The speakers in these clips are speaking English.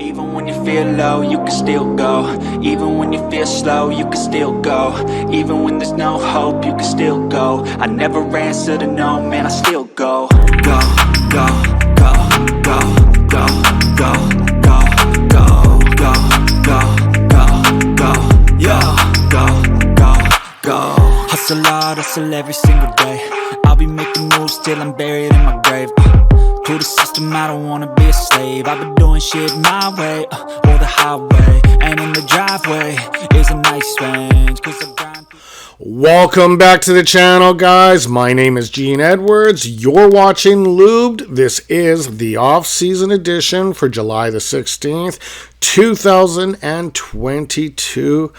Even when you feel low, you can still go. Even when you feel slow, you can still go. Even when there's no hope, you can still go. I never answer to no, man, I still go. Go, go, go, go, go, go, go, go, go, go, go, go, yo, go, go, go. Hustle hard, hustle every single day. I'll be making moves till I'm buried in my grave. To the system, I don't wanna be a slave. I've been doing shit my way, or the highway. And in the driveway is a nice range, 'cause I grind. Welcome back to the channel, guys. My name is Gene Edwards. You're watching Lubed. This is the off-season edition for July the 16th, 2022.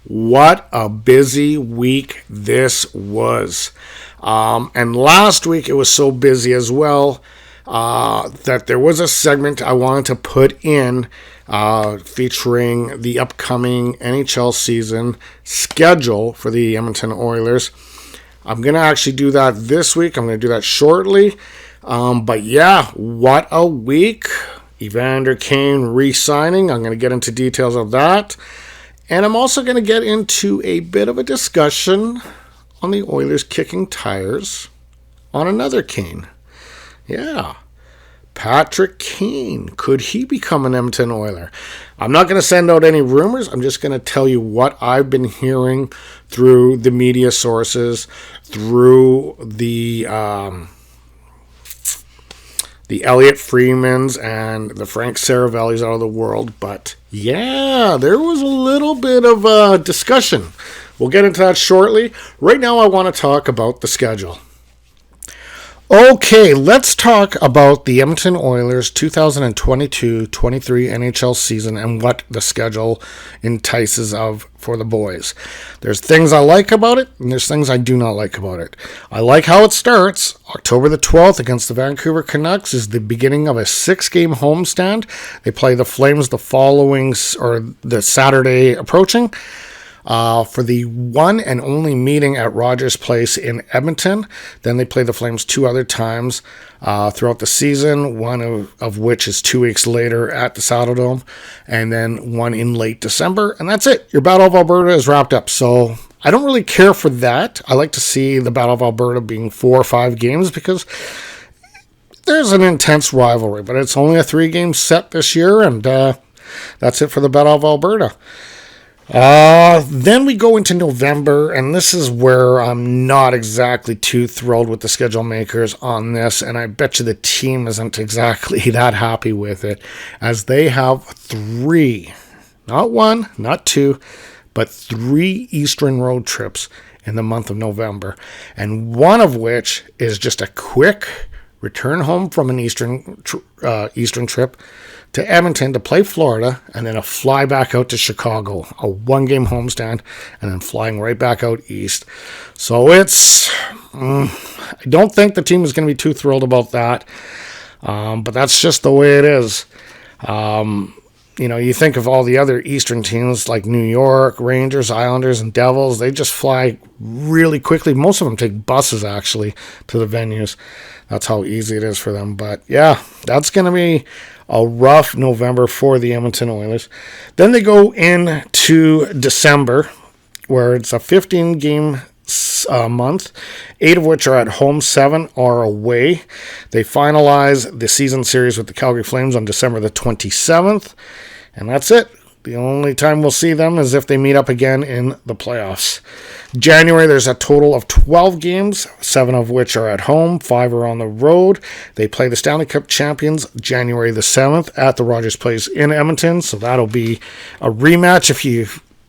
What a busy week this was. And last week it was so busy as well that there was a segment I wanted to put in featuring the upcoming NHL season schedule for the Edmonton Oilers. I'm going to actually do that this week. I'm going to do that shortly. But yeah, what a week. Evander Kane re-signing. I'm going to get into details of that. And I'm also going to get into a bit of a discussion on the Oilers kicking tires on another Kane. Yeah, Patrick Kane. Could he become an Edmonton Oiler? I'm not going to send out any rumors. I'm just going to tell you what I've been hearing through the media sources, through the Elliot Freemans and the Frank Saravellis out of the world. But yeah, there was a little bit of discussion. We'll get into that shortly. Right now, I want to talk about the schedule. Okay, let's talk about the Edmonton Oilers 2022-23 NHL season and what the schedule entices of for the boys. There's things I like about it, and there's things I do not like about it. I like how it starts. October the 12th against the Vancouver Canucks is the beginning of a 6-game homestand. They play the Flames the following, or the Saturday approaching. For the one and only meeting at Rogers Place in Edmonton. Then they play the Flames 2 other times throughout the season, one of which is 2 weeks later at the Saddledome, and then one in late December. And that's it. Your Battle of Alberta is wrapped up. So I don't really care for that. I like to see the Battle of Alberta being 4 or 5 games because there's an intense rivalry. But it's only a 3-game set this year, and that's it for the Battle of Alberta. Then we go into November, and this is where I'm not exactly too thrilled with the schedule makers on this, and I bet you the team isn't exactly that happy with it, as they have 3, not 1, not 2, but 3 Eastern road trips in the month of November, and one of which is just a quick return home from an Eastern trip to Edmonton to play Florida, and then a fly back out to Chicago, a 1-game homestand, and then flying right back out east. So I don't think the team is going to be too thrilled about that, but that's just the way it is. You think of all the other Eastern teams like New York, Rangers, Islanders, and Devils. They just fly really quickly. Most of them take buses, actually, to the venues. That's how easy it is for them. But, yeah, that's going to be a rough November for the Edmonton Oilers. Then they go into December, where it's a 15-game month, 8 of which are at home, 7 are away. They finalize the season series with the Calgary Flames on December the 27th, and that's it. The only time we'll see them is if they meet up again in the playoffs. January, there's a total of 12 games, 7 of which are at home, 5 are on the road. They play the Stanley Cup champions January the 7th at the Rogers Place in Edmonton, so that'll be a rematch if you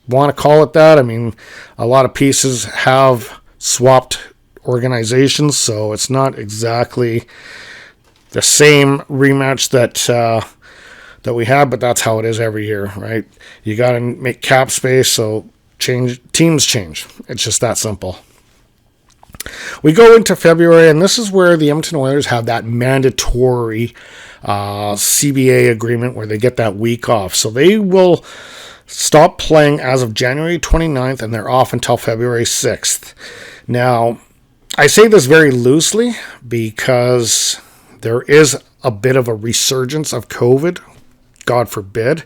want to call it that. I mean, a lot of pieces have swapped organizations, so it's not exactly the same rematch that we had, but that's how it is every year, right? You got to make cap space, so teams change. It's just that simple. We go into February, and this is where the Edmonton Oilers have that mandatory CBA agreement where they get that week off. So they will stop playing as of January 29th, and they're off until February 6th. Now, I say this very loosely because there is a bit of a resurgence of COVID God forbid.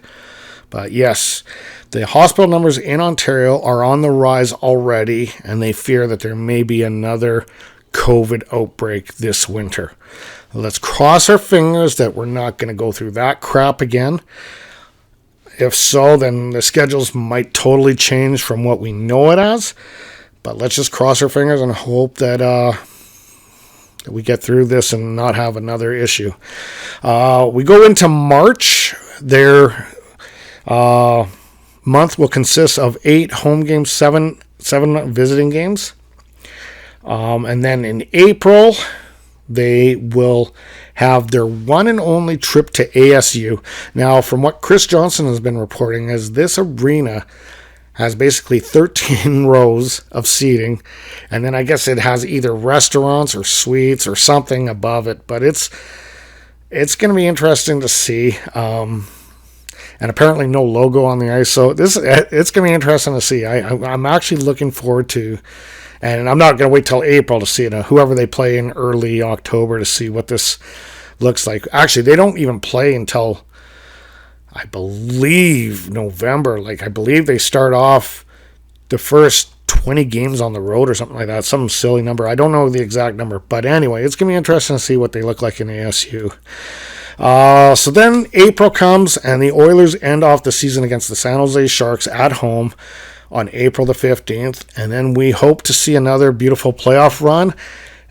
But yes, the hospital numbers in Ontario are on the rise already, and they fear that there may be another COVID outbreak this winter. Let's cross our fingers that we're not going to go through that crap again. If so, then the schedules might totally change from what we know it as. But let's just cross our fingers and hope that we get through this and not have another issue. We go into March. Their month will consist of 8 home games, 7 visiting games. And then in April, they will have their one and only trip to ASU. Now, from what Chris Johnson has been reporting, is this arena has basically 13 rows of seating, and then I guess it has either restaurants or suites or something above it, but it's going to be interesting to see. And apparently no logo on the ice, so it's going to be interesting to see. I'm actually looking forward to, and I'm not going to wait till April to see it. Whoever they play in early October to see what this looks like. Actually, they don't even play until, I believe, November. I believe they start off the first 20 games on the road or something like that. Some silly number. I don't know the exact number. But anyway, it's going to be interesting to see what they look like in ASU. So then April comes, and the Oilers end off the season against the San Jose Sharks at home on April the 15th. And then we hope to see another beautiful playoff run.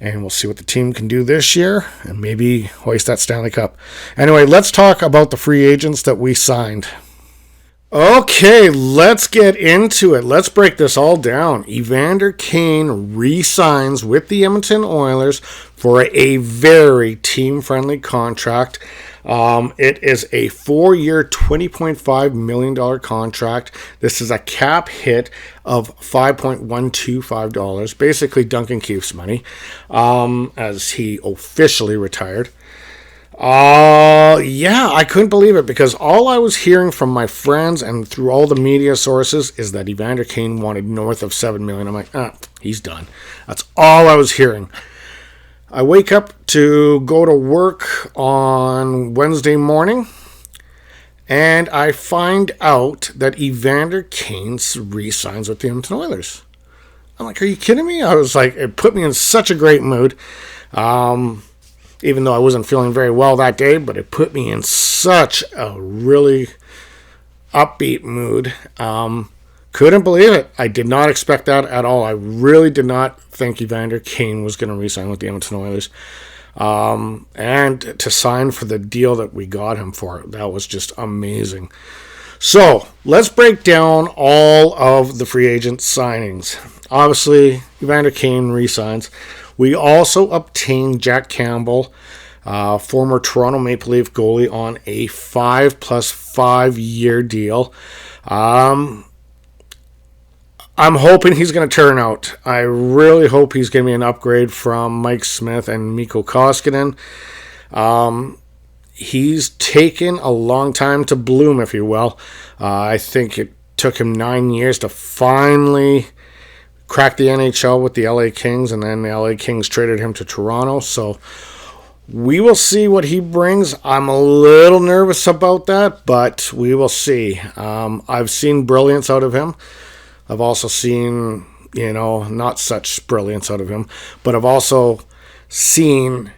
And we'll see what the team can do this year and maybe hoist that Stanley Cup. Anyway, let's talk about the free agents that we signed. Okay, let's get into it. Let's break this all down. Evander Kane re-signs with the Edmonton Oilers for a very team-friendly contract. It is a 4-year, $20.5 million contract. This is a cap hit of $5.125, basically Duncan Keith's money, as he officially retired. Yeah, I couldn't believe it, because all I was hearing from my friends and through all the media sources is that Evander Kane wanted north of $7 million. I'm like, he's done. That's all I was hearing. I wake up to go to work on Wednesday morning, and I find out that Evander Kane re-signs with the Edmonton Oilers. I'm like, are you kidding me? I was like, it put me in such a great mood. Even though I wasn't feeling very well that day, but it put me in such a really upbeat mood. Couldn't believe it. I did not expect that at all. I really did not think Evander Kane was going to re-sign with the Edmonton Oilers. And to sign for the deal that we got him for, that was just amazing. So, let's break down all of the free agent signings. Obviously, Evander Kane re-signs. We also obtained Jack Campbell, former Toronto Maple Leaf goalie, on a 5 + 5 year deal. I'm hoping he's going to turn out. I really hope he's going to be an upgrade from Mike Smith and Mikko Koskinen. He's taken a long time to bloom, if you will. I think it took him 9 years to finally crack the NHL with the LA Kings, and then the LA Kings traded him to Toronto. So we will see what he brings. I'm a little nervous about that, but we will see. I've seen brilliance out of him. I've also seen, not such brilliance out of him, but I've also seen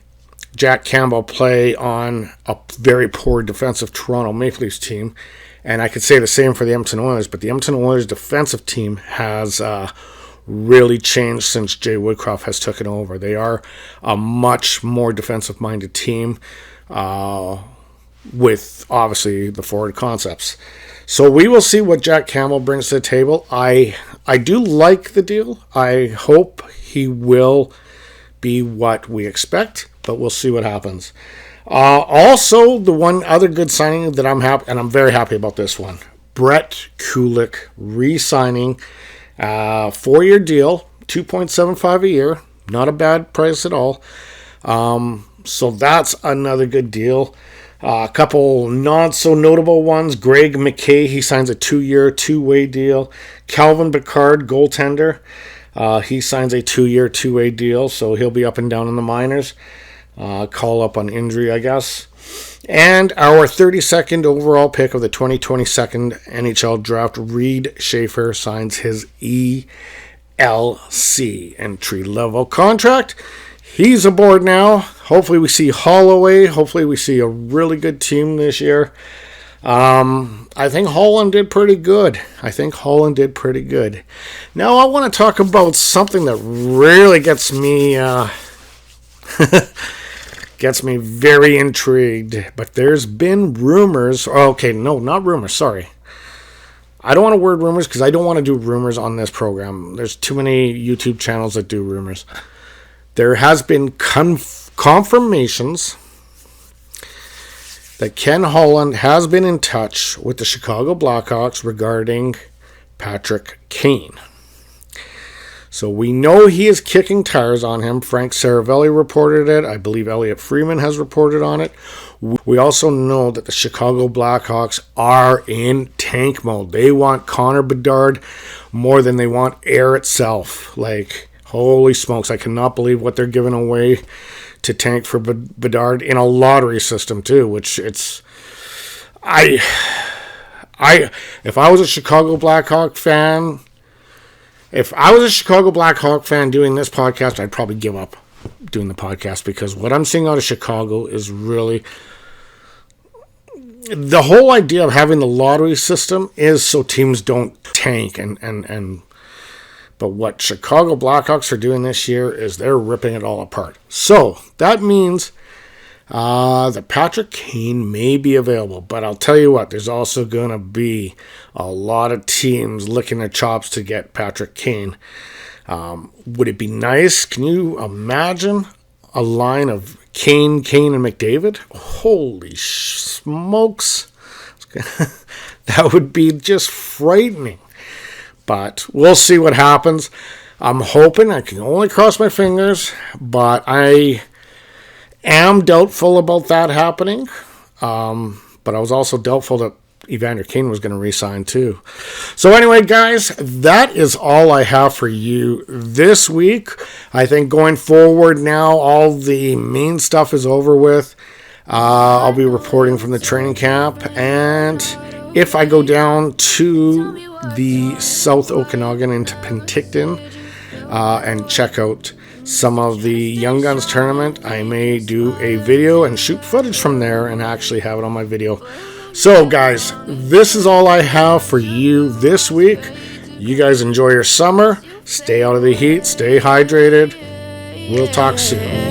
Jack Campbell play on a very poor defensive Toronto Maple Leafs team. And I could say the same for the Edmonton Oilers, but the Edmonton Oilers defensive team has really changed since Jay Woodcroft has taken over. They are a much more defensive-minded team with, obviously, the forward concepts. So we will see what Jack Campbell brings to the table. I do like the deal. I hope he will be what we expect, but we'll see what happens. Also, the one other good signing that I'm happy, and I'm very happy about this one, Brett Kulik re-signing, 4-year deal, $2.75 a year, not a bad price at all. So that's another good deal. A couple not so notable ones. Greg McKay, he signs a 2-year, 2-way deal. Calvin Pickard, goaltender, he signs a 2-year, 2-way deal, so he'll be up and down in the minors. Call up on injury, I guess. And our 32nd overall pick of the 2022 NHL draft, Reed Schaefer, signs his ELC, entry level contract. He's aboard now. Hopefully we see Holloway. Hopefully we see a really good team this year. I think Holland did pretty good. Now I want to talk about something that really gets me very intrigued. But there's been rumors. Okay, no, not rumors. Sorry. I don't want to word rumors because I don't want to do rumors on this program. There's too many YouTube channels that do rumors. There has been confirmations that Ken Holland has been in touch with the Chicago Blackhawks regarding Patrick Kane. So we know he is kicking tires on him. Frank Saravelli reported it. I believe Elliot Freeman has reported on it. We also know that the Chicago Blackhawks are in tank mode. They want Connor Bedard more than they want air itself. Like, holy smokes, I cannot believe what they're giving away to tank for Bedard in a lottery system too, which it's... if I was a Chicago Blackhawk fan... If I was a Chicago Blackhawk fan doing this podcast, I'd probably give up doing the podcast because what I'm seeing out of Chicago is really... The whole idea of having the lottery system is so teams don't tank but what Chicago Blackhawks are doing this year is they're ripping it all apart. So that means that Patrick Kane may be available. But I'll tell you what, there's also going to be a lot of teams licking their chops to get Patrick Kane. Would it be nice? Can you imagine a line of Kane, and McDavid? Holy smokes. That would be just frightening. But we'll see what happens. I'm hoping, I can only cross my fingers, but I am doubtful about that happening. But I was also doubtful that Evander Kane was going to re-sign too. So anyway, guys, that is all I have for you this week. I think going forward now, all the main stuff is over with. I'll be reporting from the training camp, and if I go down to the South Okanagan into Penticton and check out some of the Young Guns tournament, I may do a video and shoot footage from there and actually have it on my video. So guys, this is all I have for you this week. You guys enjoy your summer. Stay out of the heat. Stay hydrated. We'll talk soon.